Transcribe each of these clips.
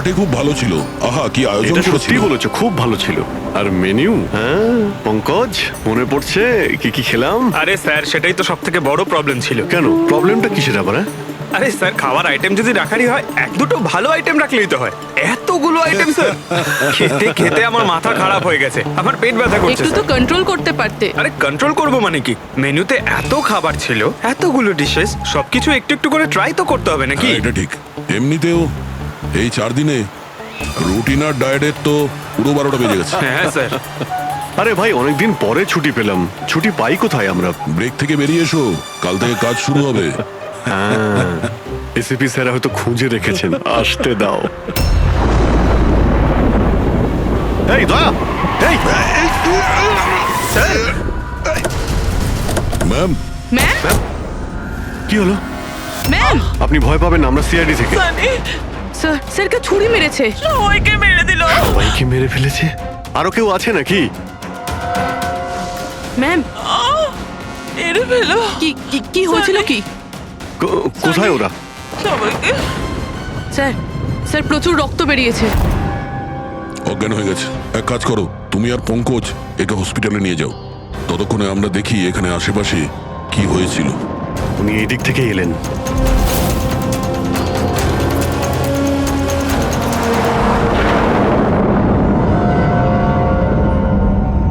Party খুব ভালো ছিল। আহা, কি আয়োজন এটা সত্যি করেছিল। বলেছো, খুব ভালো ছিল। আর মেনু, হ্যাঁ পঙ্কজ, মনে পড়ছে কি কি খেলাম? আরে স্যার, সেটাই তো সব থেকে বড় প্রবলেম ছিল। কেন, প্রবলেমটা কিসের আবার? হ্যাঁ? আরে স্যার, খাবার আইটেম যদি রাখারই হয়, এক দুটো ভালো আইটেম রাখলেই তো হয়। এতগুলো আইটেম স্যার, খেতে খেতে আমার মাথা খারাপ হয়ে গেছে, আমার পেট ব্যথা করছে একটু তো স্যার। কন্ট্রোল করতে পারতে। আরে কন্ট্রোল করব মানে কি? মেনুতে এত খাবার ছিল, এতগুলো ডিশেস, সবকিছু একটু একটু করে ট্রাই তো করতে হবে নাকি? হ্যাঁ, এটা ঠিক। এমনিতেও এই 4 দিনে রুটিন আর ডায়েটের তো পুরো 12টা বেজে গেছে। হ্যাঁ স্যার। আরে ভাই, অনেকদিন পরে ছুটি পেলাম, ছুটি পাই কোথায় আমরা? ব্রেক থেকে বেরিয়ে এসো, কাল থেকে কাজ শুরু হবে। এসিপি স্যার হয়তো খুঁজে রেখেছেন, আসতে দাও। এই দয়া, এই ম্যাম, ম্যাম, কি হলো? ম্যাম, আপনি ভয় পাবেন না, আমরা সিআইডি থেকে। স্যার, স্যারকে ছুরি মেরেছে। সবাইকে মেরে দিল। সবাইকে মেরে ফেলেছে? আরো কেউ আছে নাকি? ম্যাম, মেরে ফেলো কি কি কি হয়েছিল কি? কোথায় ওরা? সবাইকে। স্যার, স্যার প্রচুর রক্ত বেরিয়েছে। অজ্ঞান হয়ে গেছে। এক কাজ করো, তুমি আর পঙ্কজ একে হসপিটালে নিয়ে যাও। ততক্ষণে আমরা দেখি এখানে আশেপাশে কি হয়েছিল। উনি এই দিক থেকে এলেন।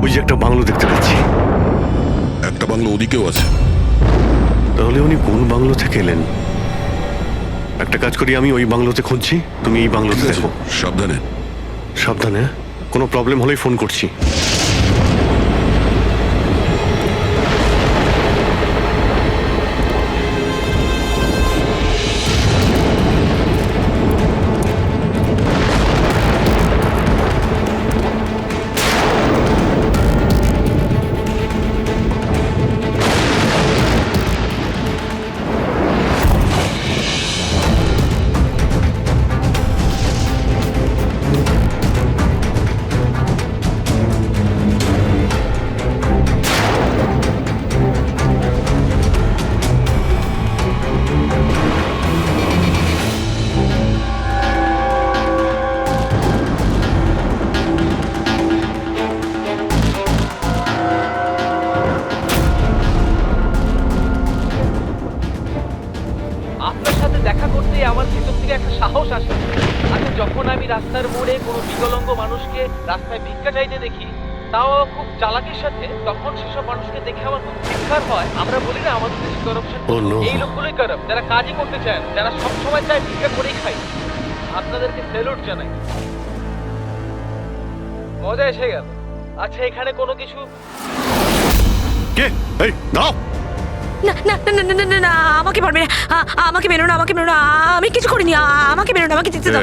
ওই যে একটা বাংলো দেখতে পাচ্ছি। একটা বাংলো ওদিকেও আছে। তাহলে উনি কোন বাংলো থেকে এলেন? একটা কাজ করি, আমি ওই বাংলোতে খুঁজছি, তুমি এই বাংলোতে ঠিক আছে, দেখো। সাবধানে। সাবধানে, কোনো প্রবলেম হলেই ফোন করছি। আপনার সাথে দেখা করতেই আমার ভিতর থেকে একটা সাহস আসে। আচ্ছা, যখন আমি রাস্তার মোড়ে কোনো বিকলাঙ্গ মানুষকে রাস্তায় ভিক্ষা চাইতে দেখি, তাও খুব চালাকির সাথে, তখন সেসব মানুষকে দেখে আমার খুব চিৎকার হয়। আমরা বলি না আমাদের দেশে করাপশন, Oh no! এই লোকগুলোই কারাপ, যারা কাজই করতে চায় না, যারা সবসময় চায় ভিক্ষা করেই খাই। আপনাদেরকে স্যালুট জানাই, মজা এসে গেল। আচ্ছা, এখানে কোনো কিছু কে? এই দাও। না না না না না না না, আমাকে পারবে না। আমাকে মেরো না, আমাকে মেরো না। আমি কিছু করিনি। আমাকে মেরো না, আমাকে যেতে দাও,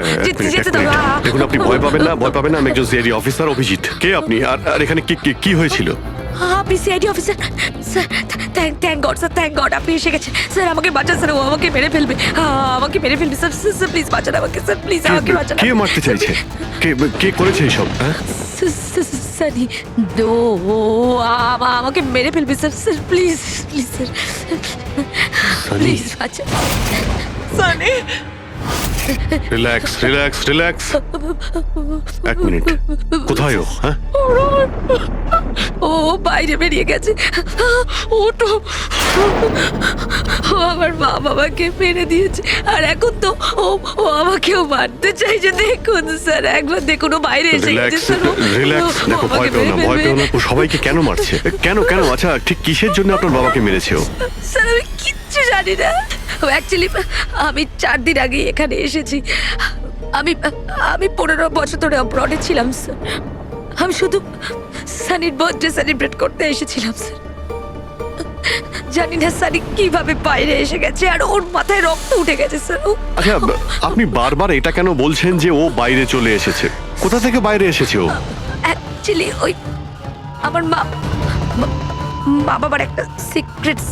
যেতে দাও। দেখুন, আপনি ভয় পাবেন না, ভয় পাবেন না। আমি একজন সিআইডি অফিসার, অভিজিৎ। কে আপনি? আর এখানে কি হয়েছিল? আপনি CID officer? Sir, thank god sir, thank god আপনি এসে গেছেন। স্যার আমাকে বাঁচান স্যার, ও আমাকে মেরে ফেলবে, আমাকে মেরে ফেলবে স্যার। স্যার প্লিজ বাঁচান আমাকে স্যার, প্লিজ আমাকে বাঁচান। কে মারতে চাইছে? কে করেছে এইসব? হ্যাঁ, সানি, আমাকে মেরে ফেলবে sir. Sir please, please sir, please বাঁচান। Sunny, relax relax relax. এক মিনিট, কোথায় ও? হ্যাঁ, ও বাইরে বেরিয়ে গেছে। ও তো ও আমার মা বাবাকে মেরে দিয়েছে, আর এখন তো ও আমাকেও মারতে চাইছে। দেখুন স্যার, একবার দেখুন, ও বাইরে এসে গেছে রিল্যাক্স স্যার। রিল্যাক্স। দেখো, ভয় পেও না, ভয় পেও না। ও সবাইকে কেন মারছে? কেন? আচ্ছা, ঠিক কিসের জন্য আপনার বাবাকে মেরেছে ও? স্যার আমি কিচ্ছু জানি না। অ্যাকচুয়ালি আমি 4 দিন আগে এখানে এসেছি। আমি 15 বছর ধরে অব্রডে ছিলাম স্যার। আমি শুধু সানির বার্থডে সেলিব্রেট করতে এসেছিলাম স্যার। জানি না সানি কিভাবে বাইরে এসে গেছে, আর ওর মাথায় রক্ত উঠে গেছে স্যার। আচ্ছা, আপনি বারবার এটা কেন বলছেন যে ও বাইরে চলে এসেছে? কোথা থেকে বাইরে এসেছে ও? অ্যাকচুয়ালি ওই আমার মা বাবার একটা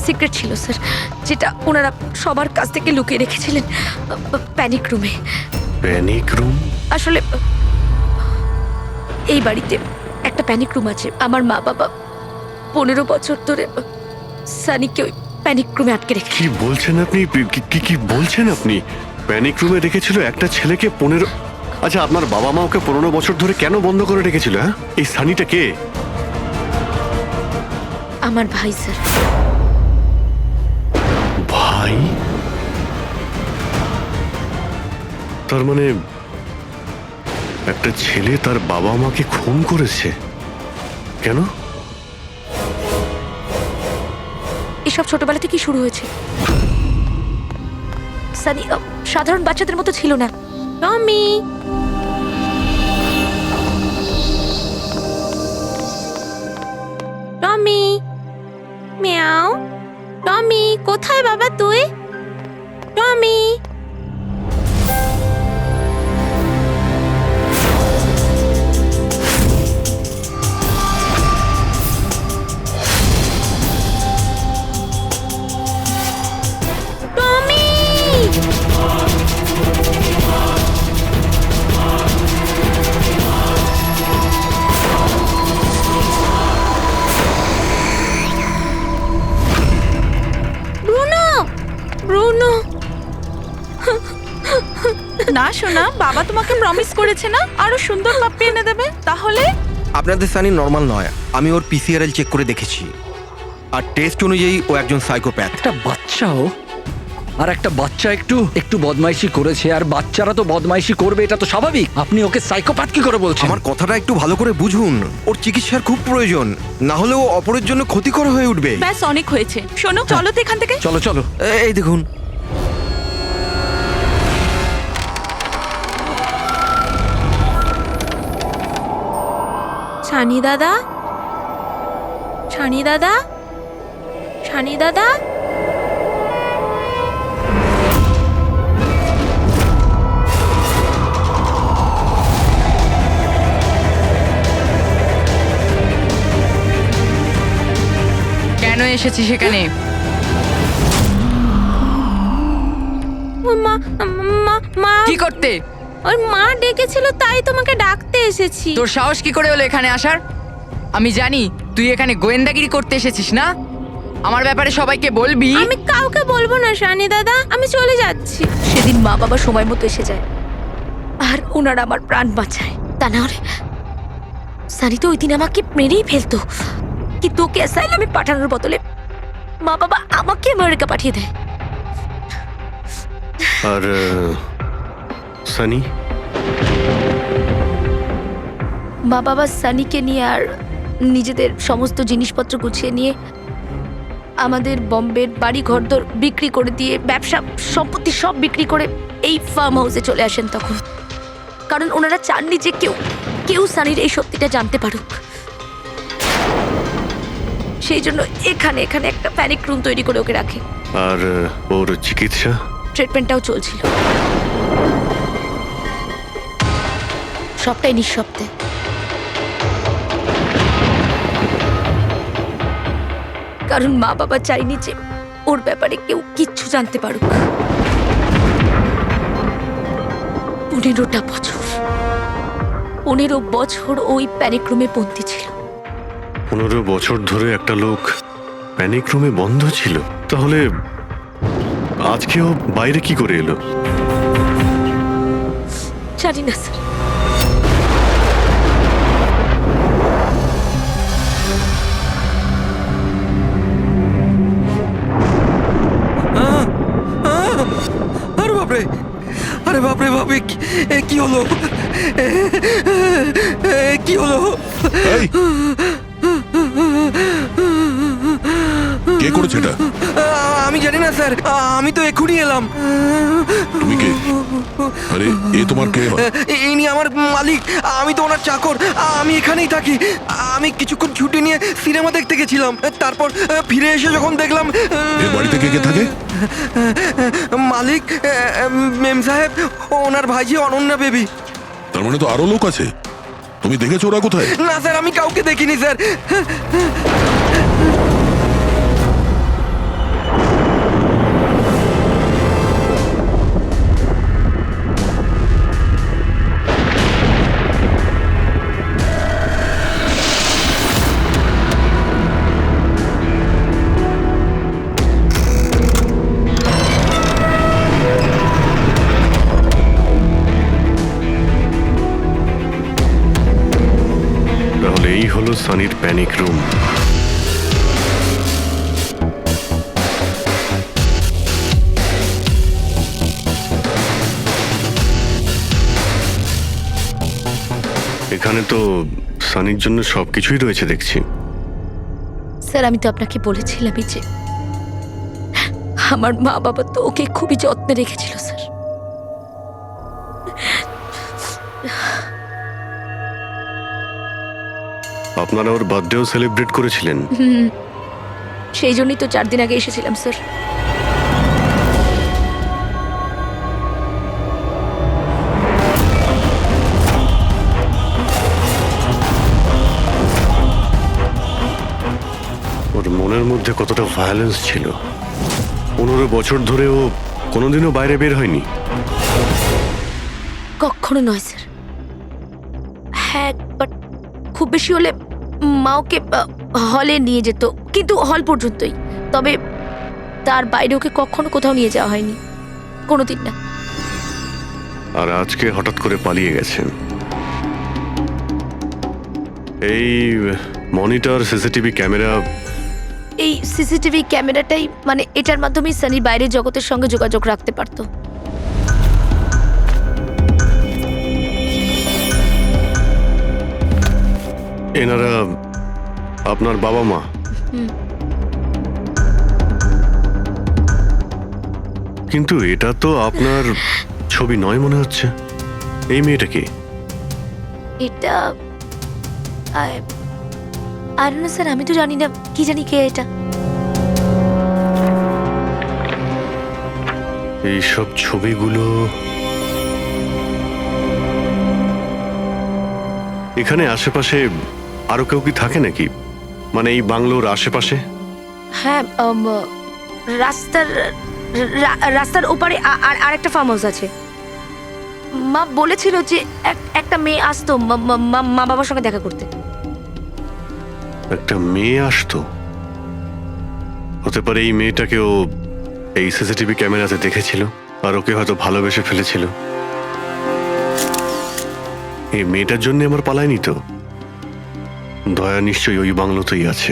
সিক্রেট ছিল স্যার, যেটা ওনারা সবার কাছ থেকে লুকিয়ে রেখেছিলেন প্যানিক রুমে। Panic room? আসলে এই বাড়িতে একটা প্যানিক রুম আছে। আমার মা বাবা 15 বছর ধরে সানিকে ওই প্যানিক রুমে আটকে রেখে। কি বলছেন আপনি? কি বলছেন আপনি? প্যানিক রুমে রেখেছিল একটা ছেলেকে 15? আচ্ছা, আপনার বাবা মা ওকে 15 বছর ধরে কেন বন্ধ করে রেখেছিল? হ্যাঁ, এই সানিটা কে? আমার ভাই স্যার। ভাই? তার মানে একটা ছেলে তার বাবা মাকে খুন করেছে? কেন? এসব ছোটবেলা থেকেই শুরু হয়েছে। সানি সাধারণ বাচ্চাদের মতো ছিল না। টমি, টমি, মিয়াও। টমি, কোথায় বাবা তুই? টমি। টমি! ব্রুনো! ব্রুনো! না শোনা, বাবা তোমাকে প্রমিস করেছে না আরো সুন্দর পাপ্পি এনে দেবে, তাহলে আপনাদের সানি নর্মাল নয়। আমি ওর পিসিআরএল চেক করে দেখেছি, আর টেস্ট অনুযায়ী ও একজন সাইকোপ্যাথ। একটা বাচ্চাও, আর একটা বাচ্চা একটু একটু বদমাইশি করেছে, আর বাচ্চারা তো বদমাইশি করবে, এটা তো স্বাভাবিক। আপনি ওকে সাইকোপ্যাথ কি করে বলছেন? আমার কথাটা একটু ভালো করে বুঝুন, ওর চিকিৎসার খুব প্রয়োজন, না হলে ও অপরের জন্য ক্ষতিকর হয়ে উঠবে। ব্যাস অনেক হয়েছে। শোনো, চলো তো এখান থেকে। চলো চলো। এই দেখুন, ছানি দাদা, ছানি দাদা, ছানি দাদা। কেন এসেছিস সেখানে? মা মা মা কি করতে? ওর মা ডেকেছিল, তাই তোমাকে ডাকতে এসেছি। তোর সাহস কি করে হলো এখানে আসার? আমি জানি তুই এখানে গোয়েন্দাগিরি করতে এসেছিস না। আমার ব্যাপারে সবাইকে বলবি। আমি কাউকে বলবো না শানি দাদা, আমি চলে যাচ্ছি। সেদিন মা বাবা সময় মতো এসে যায়, আর ওনারা আমার প্রাণ বাঁচায়। তা না হলে সানি তো ওই দিন আমাকে মেরেই ফেলতো, কিন্তু ওকে অ্যাসাইলামে পাঠানোর বদলে মা বাবা আমাকে আমেরিকা পাঠিয়ে দেয়। আর সানি? মা বাবা সানিকে নিয়ে আর নিজেদের সমস্ত জিনিসপত্র গুছিয়ে নিয়ে আমাদের বম্বের বাড়ি ঘরদোর বিক্রি করে দিয়ে, ব্যবসা সম্পত্তি সব বিক্রি করে এই ফার্ম হাউসে চলে আসেন তখন। কারণ ওনারা চাননি যে কেউ সানির এই সত্যিটা জানতে পারুক। সেই জন্য এখানে একটা প্যানিক রুম তৈরি করে ওকে রাখে। আর ওর চিকিৎসা? ট্রিটমেন্টটাও চলছিল, সবটাই নিঃশব্দে। কারণ মা বাবা চাইনি যে ওর ব্যাপারে কেউ কিচ্ছু জানতে পারুক। 15 বছর ওই প্যানিক রুমে বন্দী ছিল। 15 বছর ধরে একটা লোক প্যানিক রুমে বন্ধ ছিল, তাহলে আজকেও বাইরে কি করে এলো? জানি না স্যার। আরে বাপরে, আরে বাপরে বাপরে, কি হলো? কি হলো? এই, কে করেছে এটা? আমি জানি না স্যার, আমি তো এক্ষুনি এলাম। তুমি কে? আরে এ তোমার কে হয়? ইনি আমার মালিক, আমি তো ওনার চাকর। আমি এখানেই থাকি। আমি কিছুক্ষণ ছুটি নিয়ে সিনেমা দেখতে গেছিলাম, তারপর ফিরে এসে যখন দেখলাম এর বাড়িতে কে কে থাকে? মালিক, মেম সাহেব, ওনার ভাইজি অনন্যা বেবি। তার মানে তো আরো লোক আছে। তুমি দেখেছো ওরা কোথায়? না স্যার, আমি কাউকে দেখিনি স্যার। তাহলে এই হলো সানির প্যানিক রুম। এখানে তো সানির জন্য সবকিছুই রয়েছে দেখছি। স্যার আমি তো আপনাকে বলেছিলামই যে আমার মা বাবা তো ওকে খুবই যত্নে রেখেছিল স্যার। আপনারা ওর বার্থডেও সেলিব্রেট করেছিলেন? সেই জন্যই তো 4 দিন আগে এসেছিলাম স্যার। ওর মনের মধ্যে কতটা ভায়োলেন্স ছিল। 15 বছর ধরে ও কোনোদিনও বাইরে বের হয়নি। কখনো নয় স্যার। হ্যাঁ বাট খুব বেশি হলে মা ওকে হলে নিয়ে যেত, কিন্তু হল পর্যন্তই। তবে তার বাইরে ওকে কখনো কোথাও নিয়ে যাওয়া হয়নি, কোনোদিন না। আর আজকে হঠাৎ করে পালিয়ে গেছেন। এই মনিটর, সিসিটিভি ক্যামেরা, এই সিসিটিভি ক্যামেরাটাই মানে এটার মাধ্যমেই সানির বাইরের জগতের সঙ্গে যোগাযোগ রাখতে পারতো। এনারা আপনার বাবা মা? কিন্তু এটা তো আপনার ছবি নয় মনে হচ্ছে। এই মেয়েটা কি? এটা আর না স্যার, আমি তো জানি না, কি জানি কে এটা। এইসব ছবিগুলো এখানে আশেপাশে আরো কেউ কি থাকে নাকি? মানে এই বাংলোর আশেপাশে? হ্যাঁ রাস্তার ওপারে আর একটা ফার্ম হাউস আছে। মা বলেছিল যে একটা মেয়ে আসতো মা বাবার সঙ্গে দেখা করতে। একটা মেয়ে আসতো? হতে পারে এই মেয়েটাকেও এই সিসিটিভি ক্যামেরাতে দেখেছিল আর ওকে হয়তো ভালোবেসে ফেলেছিল। এই মেয়েটার জন্য আমার পালায়নি তো। দয়া নিশ্চয়ই ওই বাংলোতেই আছে।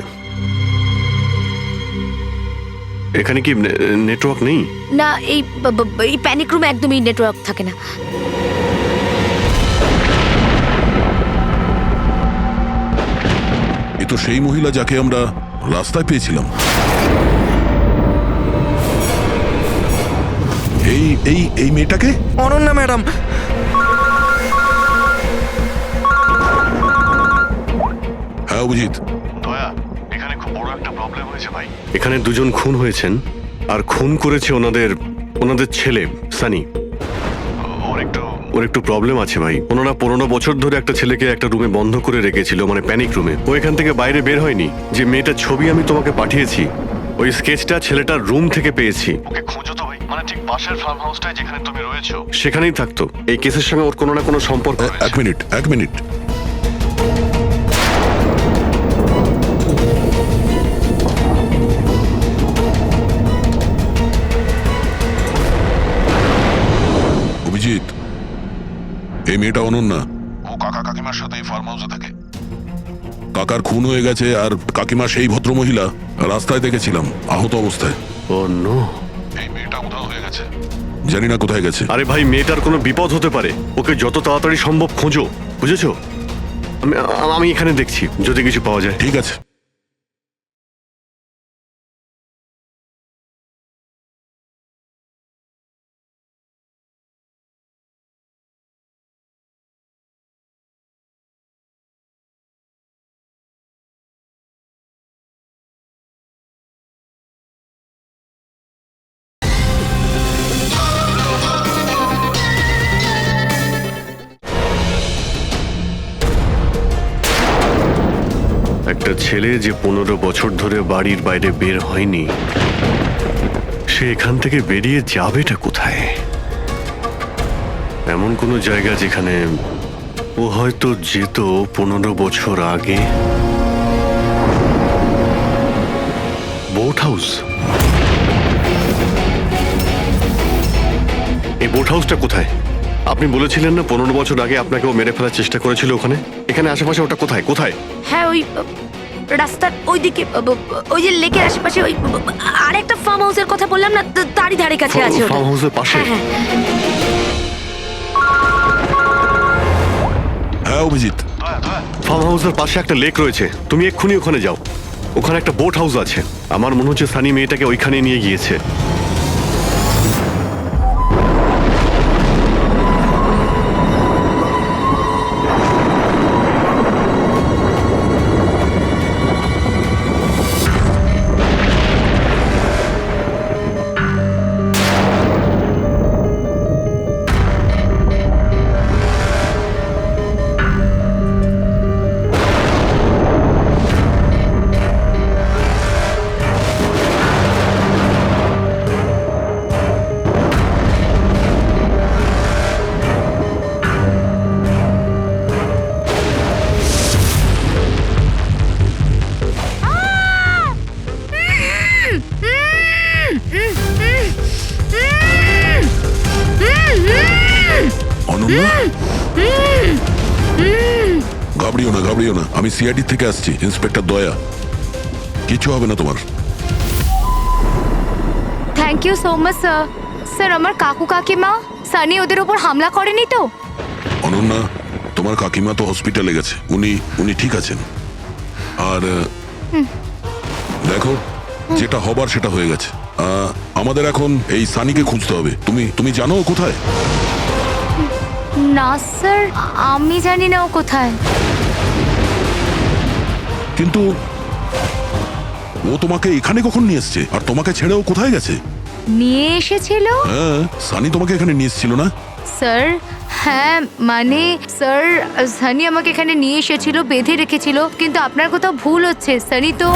এখানে কি নেটওয়ার্ক নেই? না, এই প্যানিক রুমে একদমই নেটওয়ার্ক থাকে না। এ তো সেই মহিলা যাকে আমরা রাস্তায় পেয়েছিলাম। এই এই এই মেয়েটাকে? অনন্যা ম্যাডাম। হ্যাঁ অভিজিৎ। দয়া, এখানে খুব বড় একটা প্রবলেম হয়েছে ভাই। এখানে দুজন খুন হয়েছেন আর খুন করেছে ওনাদের ছেলে সানি। ওর একটু প্রবলেম আছে ভাই। ওনারা 15 বছর ধরে একটা ছেলেকে একটা রুমে বন্ধ করে রেখেছিল, মানে প্যানিক রুমে। ও এখান থেকে বাইরে বের হয়নি। যে মেয়েটার ছবি আমি তোমাকে পাঠিয়েছি, ওই স্কেচটা ছেলেটার রুম থেকে পেয়েছি। ওকে খুঁজো তো ভাই, মানে ঠিক পাশের ফার্ম হাউসটায় যেখানে তুমি রয়েছো সেখানেই থাকতো। এই কেসের সঙ্গে ওর কোনো না কোনো সম্পর্ক রয়েছে। এক মিনিট। অভিজিৎ, এই মেয়েটা অনন্যা। ও কাকা কাকিমার সাথে এই ফার্ম হাউসে থাকে। কাকার খুন হয়ে গেছে আর কাকিমা সেই ভদ্রমহিলা রাস্তায় দেখেছিলাম আহত অবস্থায়। ও নো, এই মেয়েটা উধাও হয়ে গেছে, জানি না কোথায় গেছে। আরে ভাই, মেয়েটার কোনো বিপদ হতে পারে। ওকে যত তাড়াতাড়ি সম্ভব খোঁজো, বুঝেছো? আমি এখানে দেখছি যদি কিছু পাওয়া যায়। ঠিক আছে। একটা ছেলে যে 15 বছর ধরে বাড়ির বাইরে বের হয়নি, সে এখান থেকে বেরিয়ে যাবেটা কোথায়? এমন কোনো জায়গা যেখানে ও হয়তো যেত 15 বছর আগে। Boat house. এই বোট হাউসটা কোথায়? আপনি বলেছিলেন না 15 বছর আগে আপনাকে ও মেরে ফেলার চেষ্টা করেছিল ওখানে? এখানে আশেপাশে ওটা কোথায় কোথায়? হ্যাঁ ওই রাস্তার ওইদিকে ওই যে লেকের আশেপাশে ওই আরেকটা ফার্ম হাউসের কথা বললাম না, তারই ধারে কাছে আছে ওটা। ফার্ম হাউসের পাশে? হ্যাঁ হ্যাঁ। হ্যাঁ অভিজিৎ, ফার্ম হাউসের পাশে একটা লেক রয়েছে, তুমি এক্ষুনি ওখানে যাও। ওখানে একটা বোট হাউস আছে, আমার মনে হচ্ছে সানি মেয়েটাকে ওইখানে নিয়ে গিয়েছে। অনন্যা, ঘাবড়িও না, আমি সিআইডি থেকে আসছি, ইন্সপেক্টর দয়া। কিছু হবে না তোমার। Thank you so much sir. Sir আমার কাকু কাকিমা সানি ওদের উপর হামলা করেনি তো? অনন্যা, তোমার কাকিমা তো হসপিটালে গেছে, উনি ঠিক আছেন। আর দেখো, যেটা হবার সেটা হয়ে গেছে। আমাদের এখন এই সানিকে খুঁজতে হবে। তুমি জানো ও কোথায়? না স্যার, আমি জানি না ও কোথায়। কিন্তু ও তোমাকে এখানে কখন নিয়ে এসছে, আর তোমাকে ছেড়ে ও কোথায় গেছে? নিয়ে এসেছিল? হ্যাঁ, সানি তোমাকে এখানে নিয়ে এসেছিল না? স্যার হ্যাঁ, মানে স্যার সানি আমাকে এখানে নিয়ে এসেছিল, বেঁধে রেখেছিল, কিন্তু আপনার কোথাও ভুল হচ্ছে। সানি তো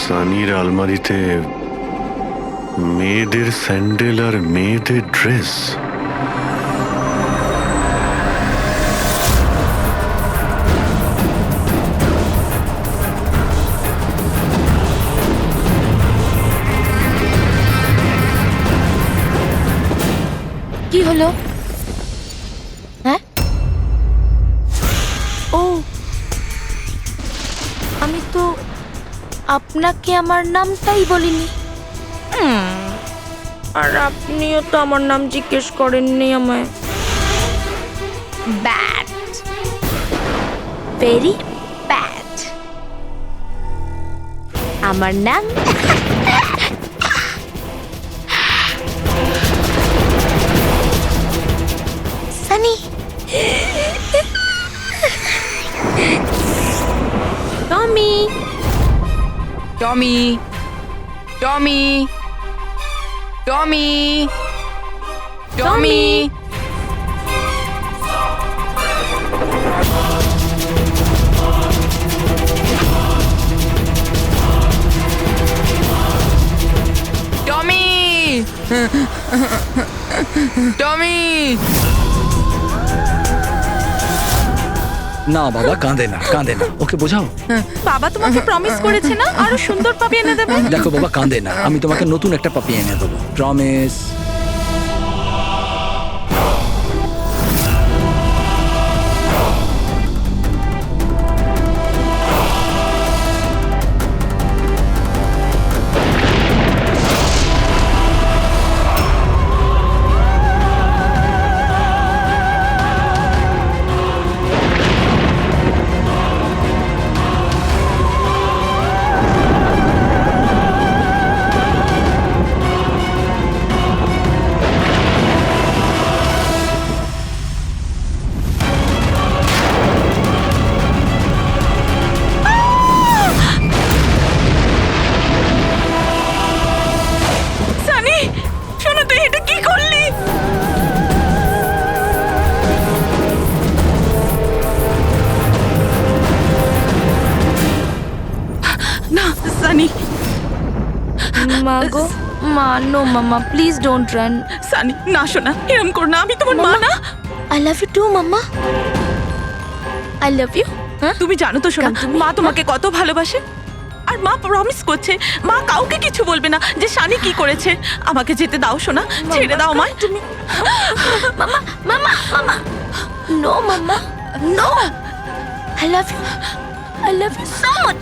সানির আলমারিতে মেয়েদের স্যান্ডেল আর মেয়েদের ড্রেস। কি হলো? হ্যাঁ, ও আমি তো আপনাকে আমার নামটাই বলিনি। আর আপনিও তো আমার নাম জিজ্ঞেস করেননি আমায়। Bad, very bad. আমার নাম সানি। টমি, টমি, টমি, টমি, টমি। টমি, টমি। না বাবা, কাঁদে না, ওকে বোঝাও। বাবা তোমাকে প্রমিস করেছে না আরো সুন্দর পাপি এনে দেবে? দেখো বাবা, কাঁদে না, আমি তোমাকে নতুন একটা পাপি এনে দেবো, promise. Mamma no mamma please don't run. Sunny না শোনা, এরম কর না, আমি তোমার মা না। I love you too mamma, I love you. হ্যাঁ তুমি জানো তো শোনা, তুমি- মা তোমাকে কত ভালোবাসে। আর মা প্রমিস করছে মা কাউকে কিছু বলবে না যে সানি কি করেছে। আমাকে যেতে দাও শোনা, ছেড়ে দাও আমায়। তুমি mamma mamma mamma no mamma no, I love you so much.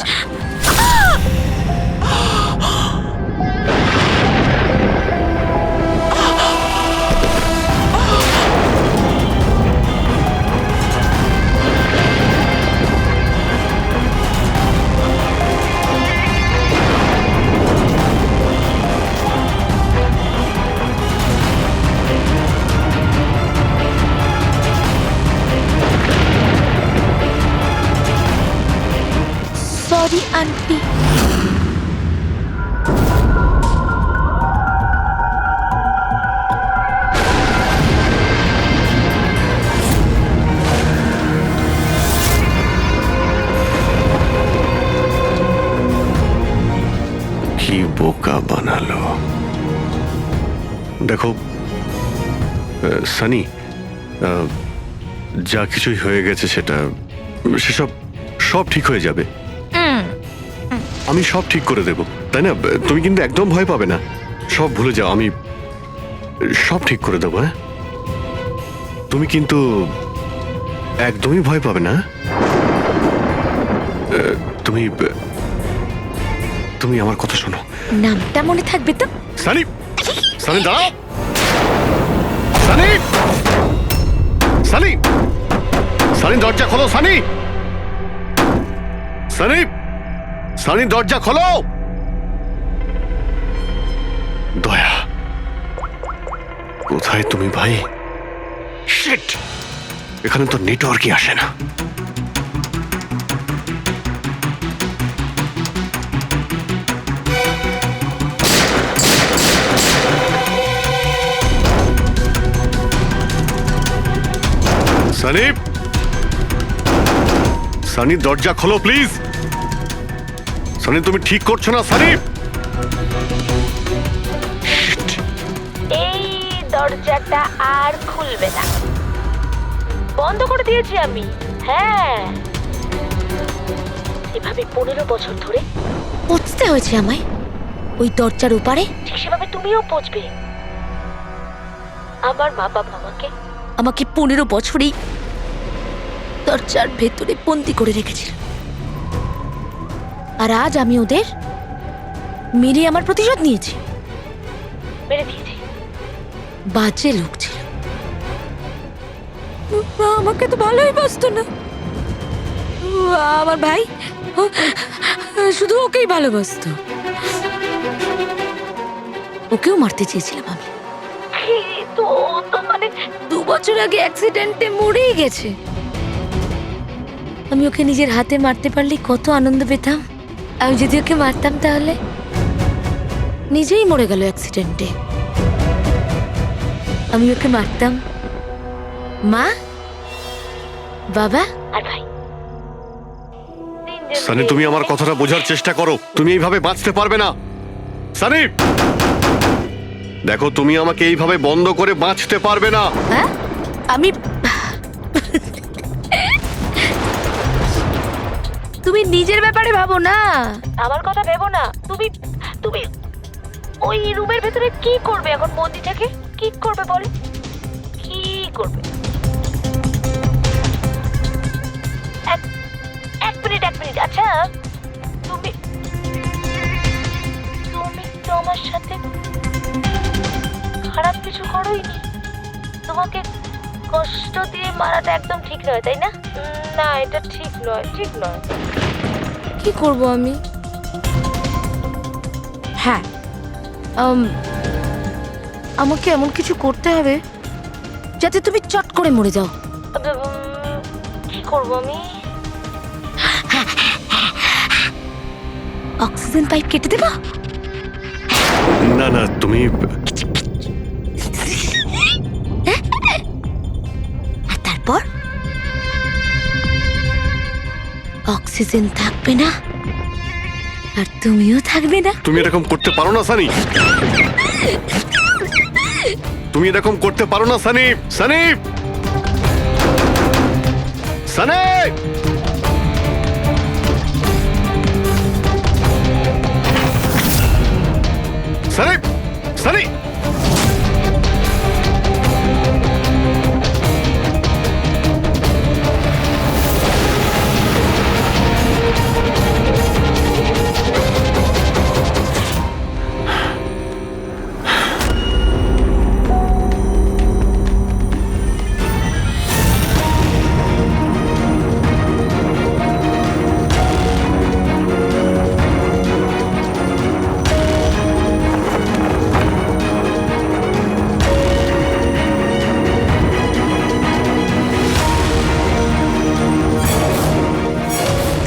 Sorry aunty. কি বোকা বানালো। দেখো সানি, যা কিছুই হয়ে গেছে সেসব সব ঠিক হয়ে যাবে। আমি সব ঠিক করে দেব, তাই না? তুমি কিন্তু একদম ভয় পাবে না, সব ভুলে যাও, আমি সব ঠিক করে দেবো। হ্যাঁ, তুমি কিন্তু একদমই ভয় পাবে না। তুমি তুমি আমার কথা শোনো। নামটা মনে থাকবে তো? সানি, সানি দাঁড়াও। সানি, সানি, সানি দরজা খোলো। সানি, সানি, সানি দরজা খোলো। দয়া, কোথায় তুমি ভাই? শিট, এখানে তো নেটওয়ার্কই আসে না। সানি, সানি দরজা খোলো প্লিজ। সানি তুমি ঠিক করছো না সানি। এই দরজাটা আর খুলবে না, বন্ধ করে দিয়েছি আমি। হ্যাঁ, এভাবে 15 বছর ধরে পচতে হয়েছে আমায় ওই দরজার ওপারে, ঠিক সেভাবে তুমিও পচবে। আমার মা বাবা আমাকে 15 বছরই দরজার ভেতরে বন্দি করে রেখেছিল, আর আজ আমি ওদের মেরে আমার প্রতিশোধ নিয়েছি। মেরে দিয়েছি। বাজে লোক ছিল, আমাকে তো ভালোই বাসতো না। আমার ভাই শুধু ওকেই ভালোবাসতো, ওকেও মারতে চেয়েছিলাম আমি, কিন্তু ও তো মানে 2 বছর আগে অ্যাক্সিডেন্টে মরেই গেছে। আমি ওকে নিজের হাতে মারতে পারলে কত আনন্দ পেতাম। আমি যদি ওকে মারতাম তাহলে নিজেই মরে গেল অ্যাক্সিডেন্টে। আমি ওকে মারতাম, মা, বাবা আর ভাই। সানি তুমি আমার কথাটা বোঝার চেষ্টা করো, তুমি এইভাবে বাঁচতে পারবে না। সানি দেখো, তুমি আমাকে এইভাবে বন্ধ করে বাঁচতে পারবে না। হ্যাঁ, আমি তুমি নিজের ব্যাপারে ভাবো না, আমার কথা ভেবো না। তুমি তুমি ওই রুমের ভেতরে কি করবে এখন? বন্দি থেকে কি করবে বলো, কি করবে? এক মিনিট। আচ্ছা, তুমি তো আমার সাথে খারাপ কিছু করোইনি। তোমাকে কষ্ট দিয়ে মারাটা একদম ঠিক নয়, তাই না? না, এটা ঠিক নয়। কি করব আমি? হ্যাঁ, আমাকে এমন কিছু করতে হবে যাতে তুমি চট করে মরে যাও। কি করব আমি? অক্সিজেন পাইপ কেটে দেব? না না, তুমি আর তারপর অক্সিজেন থাকবে না, আর তুমিও থাকবে না। তুমি এরকম করতে পারো না সানি, তুমি এরকম করতে পারো না সানি। সানি, সানি, সানি, সানি।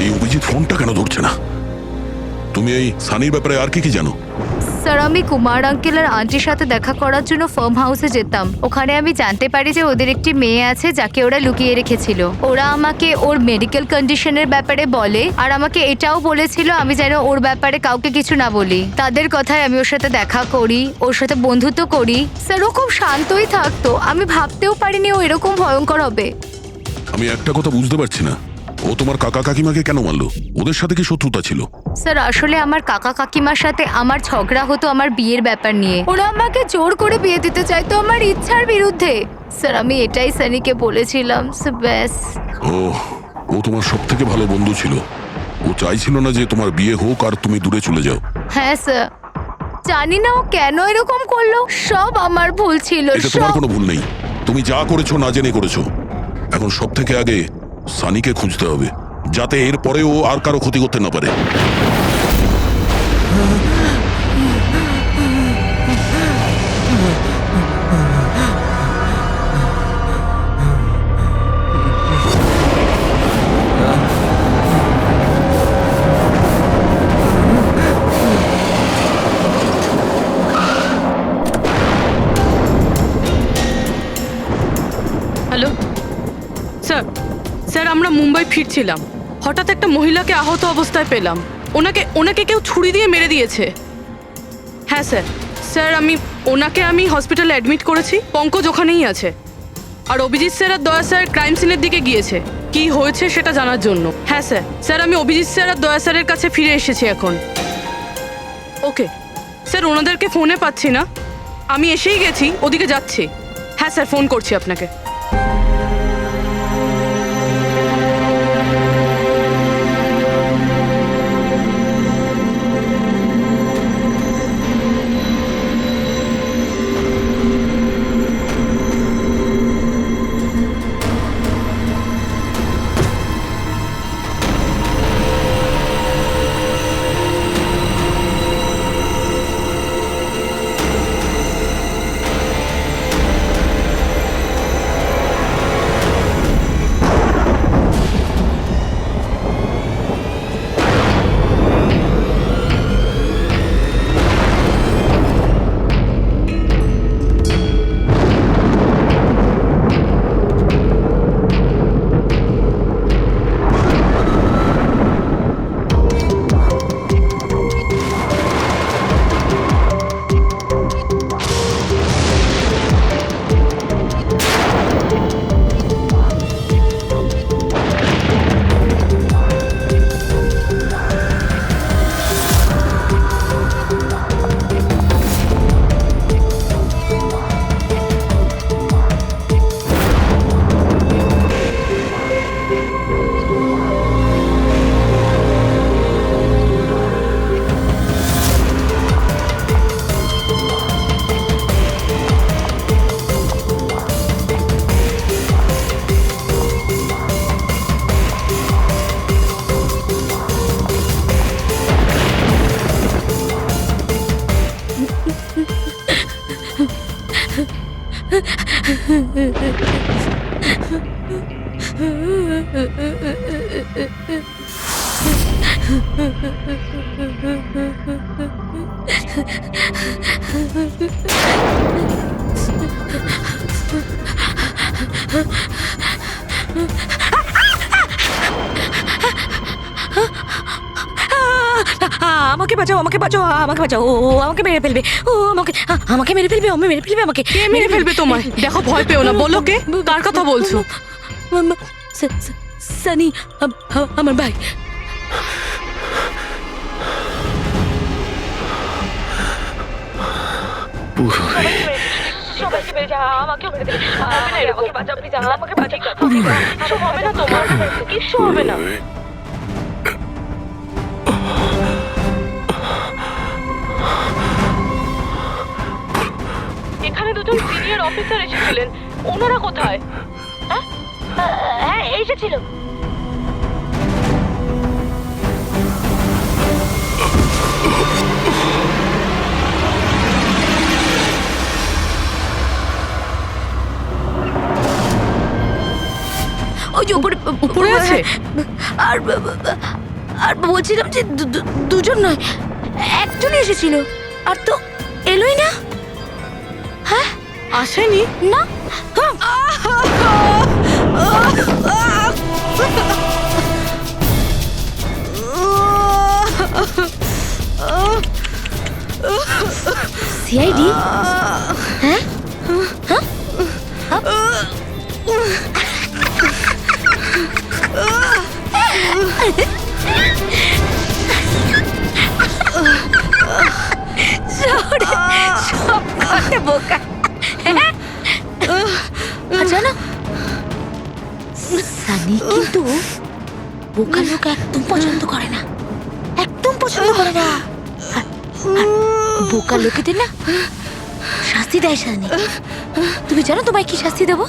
এই অভিজিৎ ফোনটা কেন ধরছে না? তুমি এই সানির ব্যাপারে আর কি কি জানো? স্যার আমি কুমার আঙ্কেল আর আন্টির সাথে দেখা করার জন্য ফার্ম হাউসে যেতাম। ওখানে আমি জানতে পারি যে ওদের একটি মেয়ে আছে যাকে ওরা লুকিয়ে রেখেছিল। ওরা আমাকে ওর মেডিকেল কন্ডিশনের ব্যাপারে বলে আর আমাকে এটাও বলেছিল আমি যেন ওর ব্যাপারে কাউকে কিছু না বলি। তাদের কথায় আমি ওর সাথে দেখা করি, ওর সাথে বন্ধুত্ব করি। স্যার ও খুব শান্তই থাকতো, আমি ভাবতেও পারিনি ও এরকম ভয়ঙ্কর হবে। আমি একটা কথা বুঝতে পারছি না, ও তোমার কাকা কাকিমাকে কেন মারলো? ওদের সাথে কি শত্রুতা ছিল? স্যার আসলে আমার কাকা কাকিমার সাথে আমার ঝগড়া হতো আমার বিয়ের ব্যাপার নিয়ে। ওরা আমাকে জোর করে বিয়ে দিতে চাইতো আমার ইচ্ছার বিরুদ্ধে। স্যার আমি এটাই সানিকে বলেছিলাম। ব্যাস। ও তোমার সব থেকে ভালো বন্ধু ছিল। ও চাইছিল না যে তোমার বিয়ে হোক আর তুমি দূরে চলে যাও। হ্যাঁ স্যার, জানি না ও কেন এরকম করলো। সব আমার ভুল ছিল। এটা তোমার কোনো ভুল নেই, তুমি যা করেছো না জেনে করেছো। এখন সব থেকে আগে সানিকে খুঁজতে হবে, যাতে এর পরে ও আর কারো ক্ষতি করতে না পারে। হ্যালো স্যার, স্যার আমরা মুম্বাই ফিরছিলাম, হঠাৎ একটা মহিলাকে আহত অবস্থায় পেলাম। ওনাকে কেউ ছুরি দিয়ে মেরে দিয়েছে। হ্যাঁ স্যার, স্যার ওনাকে হসপিটালে অ্যাডমিট করেছি। পঙ্কজ ওখানেই আছে। আর অভিজিৎ স্যার আর দয়া স্যার ক্রাইম সিনের দিকে গিয়েছে কি হয়েছে সেটা জানার জন্য। হ্যাঁ স্যার, স্যার আমি অভিজিৎ স্যার আর দয়া স্যারের কাছে ফিরে এসেছি এখন। ওকে স্যার, ওনাদেরকে ফোনে পাচ্ছি না, আমি এসেই গেছি, ওদিকে যাচ্ছি। হ্যাঁ স্যার, ফোন করছি আপনাকে। আমাকে বাঁচাও, আমাকে বাঁচাও, আমাকে বাঁচাও। ও আমাকে মেরে ফেলবে, ও আমাকে মেরে ফেলবে, মেরে ফেলবে আমাকে। কে মেরে ফেলবে তোমায়? দেখো, ভয় পেও না, বলো কে, কার কথা বলছো? সানি, আমার ভাই। এখানে দুজন সিনিয়র অফিসার এসেছিলেন, ওনারা কোথায়? হ্যাঁ, এসেছিল। ওই যে উপরে উপরে আছে? আর আর বলছিলাম যে দুজন নয়, একজনই এসেছিল, আর তো এলোই না। হ্যাঁ, আসেনি না। সিআইডি? হ্যাঁ, সব কটা বোকা। জানো, সানি কিন্তু বোকা লোক একদম পছন্দ করে না, একদম পছন্দ করে না। আর বোকা লোকেদের না শাস্তি দেয় সানি। তুমি জানো তোমায় কি শাস্তি দেবো?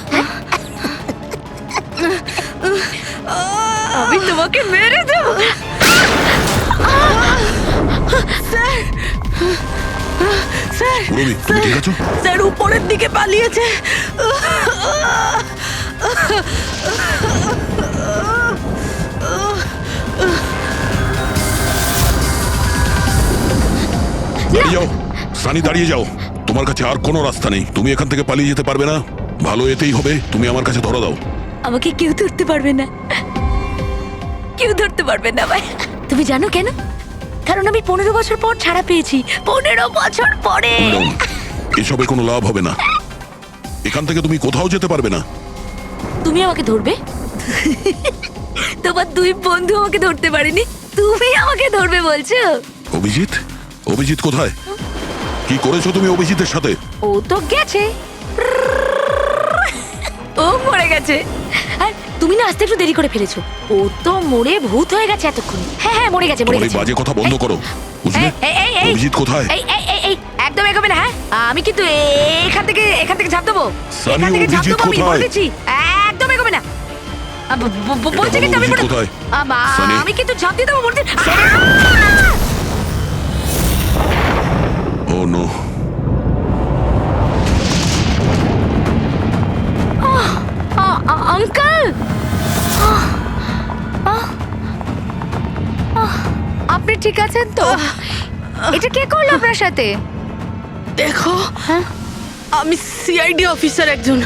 আমি তোমাকে মেরে দেবো। রবি, তুমি ঠিক আছো? স্যার উপরের দিকে পালিয়েছে। দাঁড়িয়ে যাও সানি, দাঁড়িয়ে যাও। তোমার কাছে আর কোনো রাস্তা নেই, তুমি এখান থেকে পালিয়ে যেতে পারবে না। ভালো এতেই হবে, তুমি আমার কাছে ধরা দাও। আমাকে কেউ ধরতে পারবে না, কেউ ধরতে পারবে না ভাই। তুমি জানো কেন? কারণ আমি 15 বছর পর ছাড়া পেয়েছি, 15 বছর পরে। ম্যাডাম, এসবে কোনো লাভ হবে না, এখান থেকে তুমি কোথাও যেতে পারবে না। তুমি আমাকে ধরবে? তোমার দুই বন্ধু আমাকে ধরতে পারেনি, তুমি আমাকে ধরবে বলছো? অভিজিৎ, অভিজিৎ কোথায়? কি করেছো তুমি অভিজিতের সাথে? ও তো গেছে, ও মরে গেছে। আর তুমি না আসতে একটু দেরি করে ফেলেছো, ও তো মরে ভূত হয়ে গেছে এতক্ষণ। হ্যাঁ হ্যাঁ, মরে গেছে, মরে তোমার এই গেছে। বাজে কথা বন্ধ করো, বুঝলে? অভিজিৎ কোথায়? এই একদম এগোবে না। হ্যাঁ, আমি কিন্তু এখান থেকে ঝাঁপ দেবো, সানি, এখান থেকে ঝাঁপ অভিজিৎ দেবো, আমি কোথায়? বলেছি। একদম এগোবে না। বলছি কিন্তু আমি অভিজিৎ কোথায়? সানি। আমি কিন্তু ঝাঁপ দিয়ে দেবো বলছি। ও নো। আঙ্কেল, আপনি ঠিক আছেন তো? এটা কে করলো আপনার সাথে? দেখো, হ্যাঁ? আমি সিআইডি অফিসার একজন।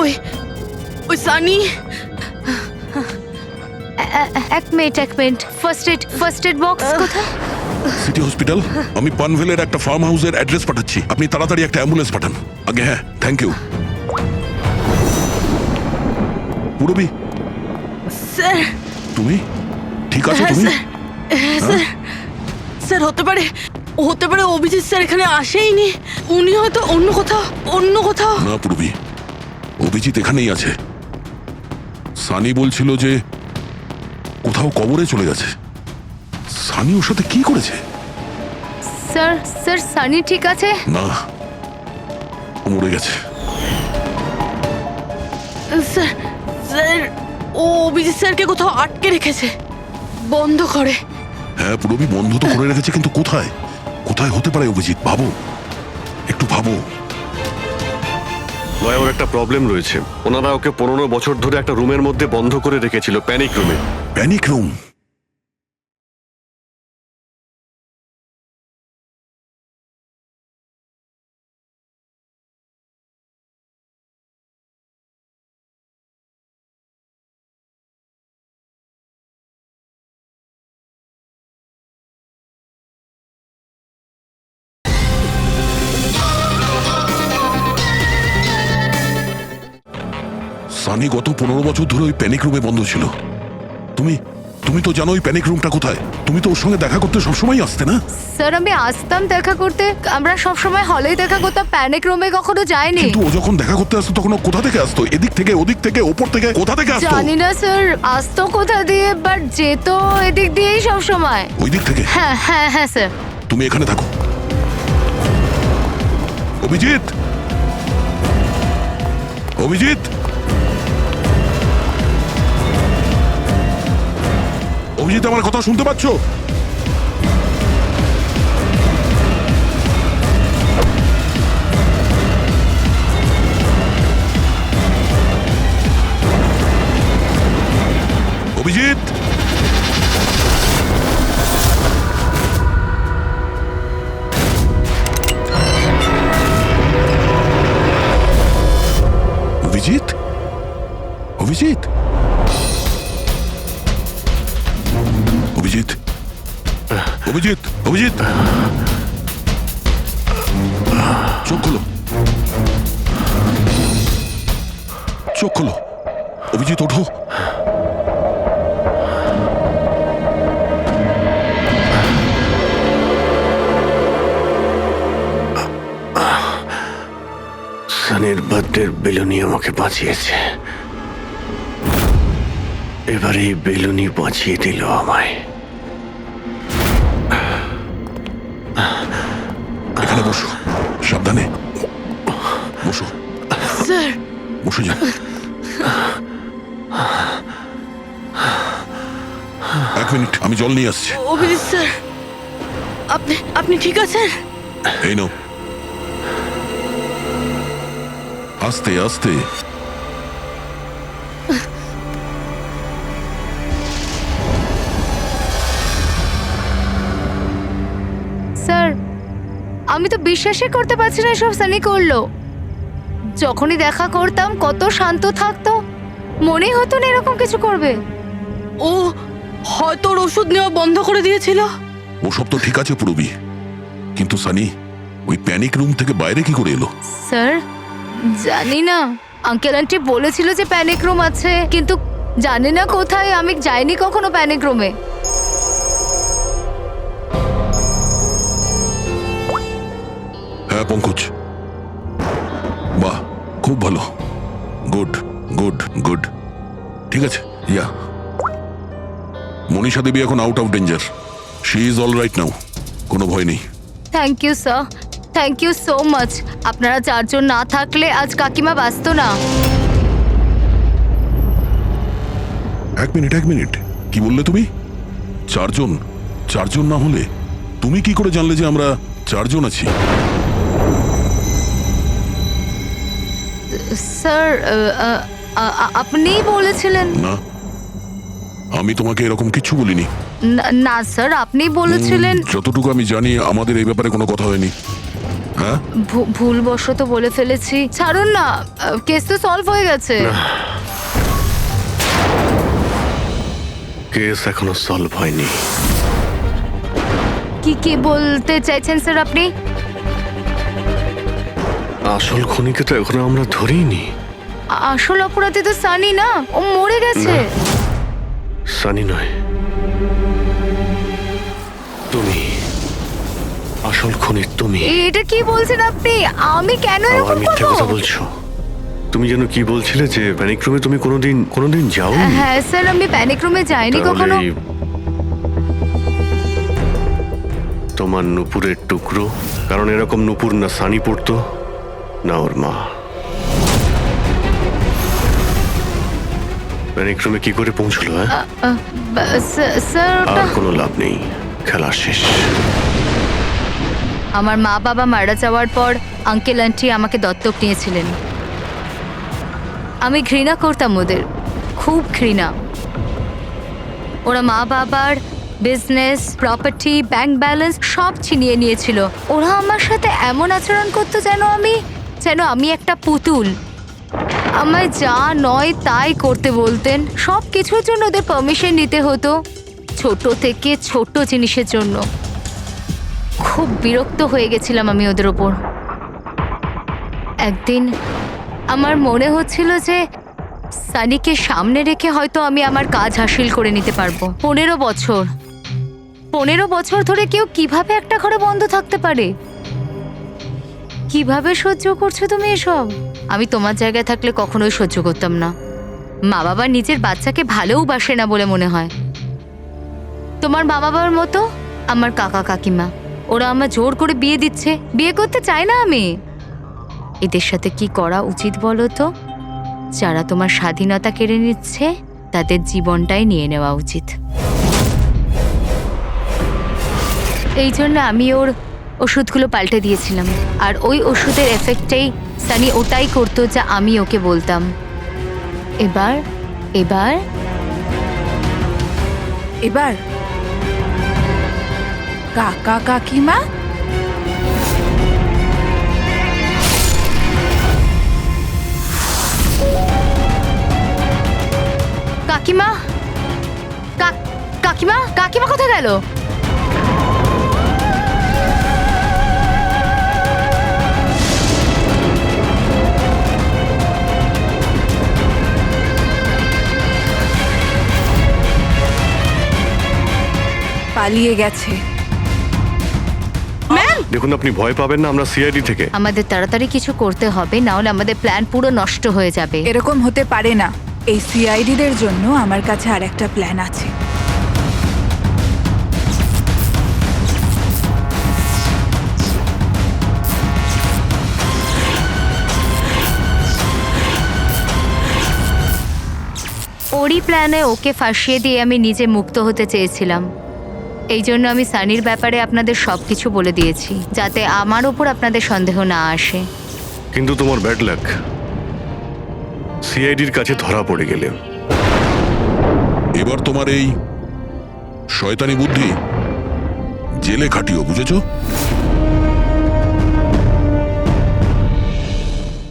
ওই ওই সানি। এক মিনিট, ফার্স্ট এড বক্স কোথায়? City hospital. আমি পানভেলের একটা ফার্ম হাউসের অ্যাড্রেস পাঠাচ্ছি, আপনি তাড়াতাড়ি একটা অ্যাম্বুলেন্স পাঠান আগে। হ্যাঁ, থ্যাংক ইউ। Purabi, sir. তুমি ঠিক আছো? হ্যাঁ তুমি স্যার, হ্যাঁ স্যার। স্যার হতে পারে অভিজিৎ স্যার এখানে আসেইনি, উনি হয়তো অন্য কোথাও। না পুরবি, অভিজিৎ এখানেই আছে। সানি বলছিল যে কোথাও কবরে চলে গেছে। সানি ওর সাথে কি করেছে? স্যার সানি ঠিক আছে? না, ও মরে গেছে। স্যার ও অভিজিৎ স্যারকে কোথাও আটকে রেখেছে, বন্ধ করে। হ্যাঁ পুরবি, বন্ধ তো করে রেখেছে, কিন্তু কোথায়? কোথায় হতে পারে অভিজিৎ? ভাবো, একটু ভাবো। লয়া, ওর একটা প্রবলেম রয়েছে। ওনারা ওকে 15 বছর ধরে একটা রুমের মধ্যে বন্ধ করে রেখেছিল, প্যানিক রুমে। Panic room? সানি গত 15 বছর ধরে ওই প্যানিক রুমে বন্ধ ছিল। তুমি তুমি তো জানো ওই প্যানিক রুমটা কোথায়। তুমি তো ওর সঙ্গে দেখা করতে সবসময় আসতে না? স্যার আমি আসতাম দেখা করতে, আমরা সবসময় হলেই দেখা করতাম, প্যানিক রুমে কখনো যাইনি। কিন্তু ও যখন দেখা করতে আসতো তখন ও কোথা থেকে আসতো? এদিক থেকে, ওদিক থেকে, ওপর থেকে, কোথা থেকে আসতো? জানি না স্যার, আসতো কোথা দিয়ে, বাট যেত এদিক দিয়েই সব সময়। ওই দিক থেকে? হ্যাঁ হ্যাঁ হ্যাঁ স্যার। তুমি এখানে থাকো। অভিজিৎ, অভিজিৎ, অভিজিৎ, আমার কথা শুনতে পাচ্ছো? অভিজিৎ, অভিজিৎ, অভিজিৎ, অভিজিৎ, অভিজিৎ, অভিজিৎ, চোখ খোলো, চোখ খোলো। অভিজিৎ, ওঠো। সানির বার্থডের বেলুনি আমাকে বাঁচিয়েছে, এবার এই বেলুনি বাঁচিয়ে দিল আমায়। এখানে বসো, সাবধানে বসো। স্যার বসে যাও। এক মিনিট, আমি জল নিয়ে আসছি। অভিজিৎ স্যার, আপনি আপনি ঠিক আছেন? এই নাও। আস্তে আস্তে। স্যার আমি তো বিশ্বাসই করতে পারছি না সব সানি করলো। যখনই দেখা করতাম কত শান্ত থাকতো, মনেই হতো না এরকম কিছু করবে। ও হয়তো ওর ওষুধ নেওয়া বন্ধ করে দিয়েছিল। ওসব তো ঠিক আছে পুরবি, কিন্তু সানি ওই প্যানিক রুম থেকে বাইরে কি করে এলো? স্যার জানি না, আঙ্কেল আন্টি বলেছিল যে প্যানিক রুম আছে, কিন্তু জানি না কোথায়, আমি যাইনি কখনো প্যানিক রুমে। হ্যাঁ পঙ্কজ, বাহ, খুব ভালো, গুড গুড গুড। ঠিক আছে, ইয়া, মনীষা দেবী এখন out of danger, she is all right now, কোনো ভয় নেই। Thank you sir, thank you so much. আপনারা চারজন না থাকলে আজ কাকিমা বাঁচতো না। এক মিনিট, এক মিনিট, কি বললে তুমি? চারজন? চারজন না হলে তুমি কি করে জানলে যে আমরা চারজন আছি? স্যার আপনিই বলেছিলেন। না, আমি তোমাকে এরকম কিছু বলিনি। না স্যার, আপনি বলেছিলেন। যতটুকু আমি জানি আমাদের এই ব্যাপারে কোনো কথা হয়নি। হ্যাঁ, ভুলবশত বলে ফেলেছি, ছাড়ুন না, কেস তো সলভ হয়ে গেছে। কেস এখনো সলভ হয়নি। কি বলতে চাইছেন স্যার আপনি? আসল খুনিকে তো এখনো আমরা ধরিনি। আসল অপরাধী তো সানি না, ও মরে গেছে। সানি নয়, তুমি আসল খুনি। তুমি এটা কি বলছেন আপনি? আমি কেন আবার এরকম মিথ্যে কথা করব? বলছো। তুমি যেন কি বলছিলে যে প্যানিক রুমে তুমি কোনোদিন যাও? হ্যাঁ স্যার, আমি প্যানিক রুমে যাইনি কখনো। তোমার নুপুরের টুকরো, কারণ এরকম নুপুর না সানি পড়তো না ওর মা। প্যানিক রুমে কি করে পৌঁছলো? হ্যাঁ, স্যার আর কোনো লাভ নেই, খেলা শেষ। আমার মা বাবা মারা যাওয়ার পর আঙ্কেল আন্টি আমাকে দত্তক নিয়েছিলেন। আমি ঘৃণা করতাম ওদের, খুব ঘৃণা। ওরা মা বাবার বিজনেস, প্রপার্টি, ব্যাংক ব্যালেন্স সব ছিনিয়ে নিয়েছিল। ওরা আমার সাথে এমন আচরণ করতো যেন আমি একটা পুতুল। আমায় যা নয় তাই করতে বলতেন, সব কিছুর জন্য ওদের পারমিশন নিতে হতো, ছোট থেকে ছোট জিনিসের জন্য। খুব বিরক্ত হয়ে গেছিলাম আমি ওদের ওপর। একদিন আমার মনে হচ্ছিল যে সানিকে সামনে রেখে হয়তো আমি আমার কাজ হাসিল করে নিতে পারবো। 15 বছর ধরে কেউ কিভাবে একটা ঘরে বন্ধ থাকতে পারে? কিভাবে সহ্য করছো তুমি এসব? আমি তোমার জায়গায় থাকলে কখনোই সহ্য করতাম না। মা বাবা নিজের বাচ্চাকে ভালোবাসে না বলে মনে হয়। তোমার মা বাবার মতো আমার কাকা কাকিমা, ওরা আমার জোর করে বিয়ে দিচ্ছে। বিয়ে করতে চাই না আমি। এদের সাথে কি করা উচিত বলো তো? যারা তোমার স্বাধীনতা কেড়ে নিচ্ছে তাদের জীবনটাই নিয়ে নেওয়া উচিত। এই জন্য আমি ওর ওষুধগুলো পাল্টে দিয়েছিলাম, আর ওই ওষুধের এফেক্টেই সানি ওটাই করতো যা আমি ওকে বলতাম। এবার এবার এবার কাকা কাকিমা, কাকিমা কাকিমা কাকিমা কোথায় গেল? পালিয়ে গেছে। দেখুন, আপনি ভয় পাবেন না, আমরা সিআইডি থেকে। আমাদের তাড়াতাড়ি কিছু করতে হবে, না হলে আমাদের প্ল্যান পুরো নষ্ট হয়ে যাবে। এরকম হতে পারে না। এই সিআইডিদের জন্য আমার কাছে আর একটা প্ল্যান আছে। ওরই প্ল্যানে ওকে ফাঁসিয়ে দিয়ে আমি নিজে মুক্ত হতে চেয়েছিলাম। এই জন্য আমি সানির ব্যাপারে আপনাদের সবকিছু বলে দিয়েছি, যাতে আমার ওপর আপনাদের সন্দেহ না আসে। কিন্তু তোমার ব্যাড লাক, সিআইডির কাছে ধরা পড়ে গেলে। এবার তোমার এই শয়তানি বুদ্ধি জেলে খাটিও, বুঝেছো?